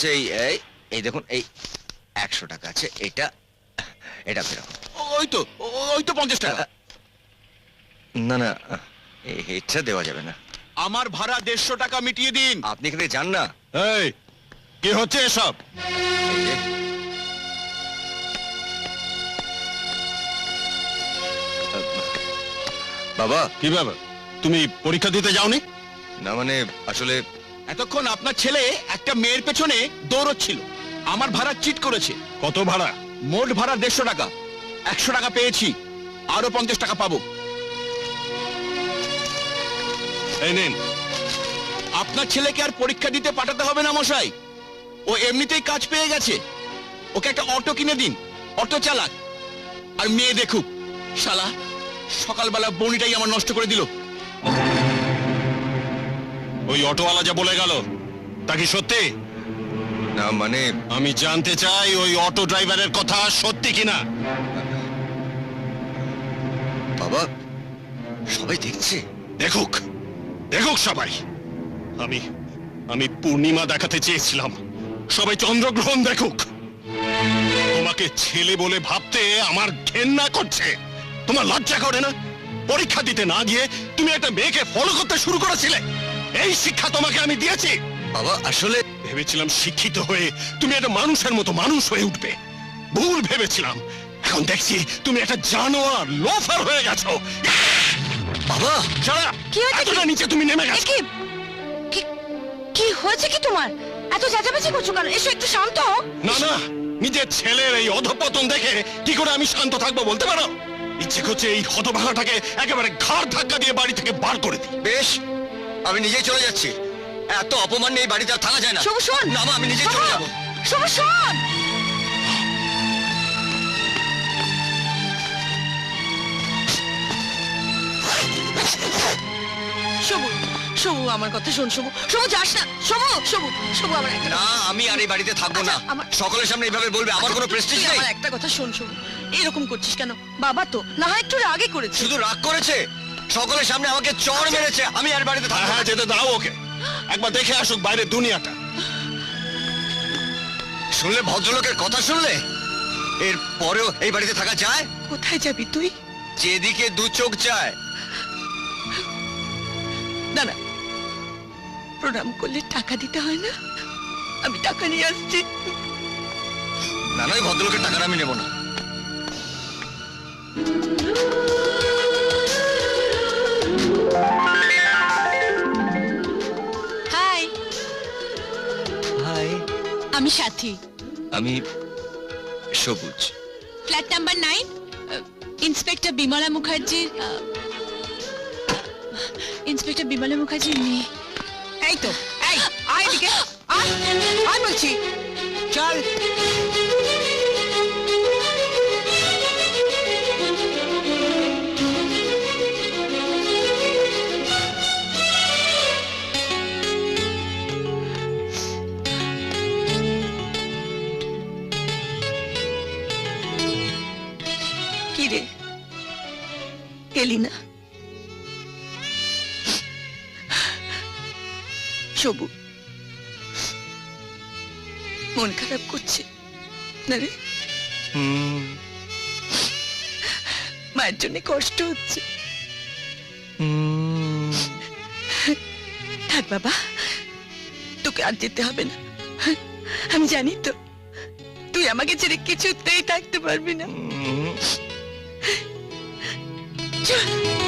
এই এই এই দেখুন এই 100 টাকা আছে, এটা এটা ফেরো। ওই তো 50 টাকা। না না, এটা দেওয়া যাবে না। আমার ভাড়া 150 টাকা মিটিয়ে দিন। আপনি এখানে যান না। এই কি হচ্ছে এসব? এই যে, বাবা কি ব্যাপার, তুমি পরীক্ষা দিতে যাওনি? না মানে আসলে এতক্ষণ আপনার ছেলে একটা মেয়ের পেছনে দৌড়চ্ছিল, আমার ভাড়া চিট করেছে। কত ভাড়া? মোট ভাড়া 150 টাকা। 100 টাকা পেয়েছি, আরো 50 টাকা পাবো। এই নিন। আপনার ছেলেকে আর পরীক্ষা দিতে পাঠাতে হবে না মশাই, ও এমনিতেই কাজ পেয়ে গেছে। ওকে একটা অটো কিনে দিন, অটো চালাক, আর মেয়ে দেখুক। শালা সকালবেলা বনিটাই আমার নষ্ট করে দিল। ওই অটোওয়ালা যা বলে গেল তা কি সত্যি? না মানে আমি জানতে চাই ওই অটো ড্রাইভারের কথা সত্যি কিনা। বাবা সবাই দেখছে। দেখুক, দেখুক সবাই। আমি আমি পূর্ণিমা দেখাতে চেয়েছিলাম, সবাই চন্দ্রগ্রহণ দেখুক। তোমাকে ছেলে বলে ভাবতে আমার ঘেন্না করছে। তোমার লজ্জা করে না? পরীক্ষা দিতে না গিয়ে তুমি একটা মেয়েকে ফলো করতে শুরু করেছিলে। এই শিক্ষা তোমাকে আমি দিয়েছি। বাবা আসলে ভেবেছিলাম শিক্ষিত হয়ে তুমি একটা মানুষের মতো মানুষ হয়ে উঠবে, ভুল ভেবেছিলাম। এখন দেখছি তুমি একটা জানোয়ার, লোফার হয়ে গেছো। বাবা সারা কি হয়েছে? এতটা নিচে তুমি নেমে গেছো। কি হয়েছে কি তোমার? এত চেঁচামেচি করছো কেন? এসো একটু শান্ত হও। না না, নিজের ছেলের এই অধঃপতন দেখে কি করে আমি শান্ত থাকবো বলতে পারো? ইচ্ছে করছে এই হতভাগাটাকে একেবারে ঘাড় ধাক্কা দিয়ে বাড়ি থেকে বার করে দিই। বেশ, আমি নিজেই চলে যাচ্ছি। এত অপমান নিয়ে এই বাড়িতে আর থাকা যায় না। শুভ শোন। না মা, আমি নিজেই চলে যাবো। শুভ শোন। শুভ, শুভ আমার কথা শোন। শুভ, শুভ যাস না। শুভ, শুভ, শুভ আমার একটা না, আমি আর এই বাড়িতে থাকবো না। আচ্ছা, আমার- সকলের সামনে এইভাবে বলবে আমার কোনো প্রেস্টিজ তুই নেই। আমার একটা কথা শোন। শুভ, এরকম করছিস কেন? বাবা তো না হয় একটু রাগে করেছে। শুধু রাগ করেছে, সকলের সামনে আমাকে চড় মেরেছে। আমি আর বাড়িতে থাকবো হ্যাঁ না। যেতে দাও ওকে, একবার দেখে আসুক বাইরের দুনিয়াটা। শুনলে ভদ্রলোকের কথা শুনলে? এর পরেও এই বাড়িতে থাকা যায়? কোথায় যাবি তুই? যেদিকে দু চোখ যায়। না না, প্রণাম করলে টাকা দিতে হয় না? আমি টাকা নিয়ে আসছি। না নয়, ভদ্রলোকের টাকাটা আমি নেবো না। হাই, হাই, আমি সাথী। আমি সবুজ। ফ্ল্যাট নাম্বার 9, ইন্সপেক্টর বিমলা মুখার্জির ইন্সপেক্টর বিমলা মুখার্জির মেয়ে। এই তো, এই আয় এদিকে, আয় আয় বলছি, চল। কি রে, এলি না? সবু, মন খারাপ করছে না রে? মায়ের জন্য কষ্ট হচ্ছে। থাক বাবা, তোকে আর যেতে হবে না। আমি জানি তো তুই আমাকে ছেড়ে কিছুতেই থাকতে পারবি না। চল।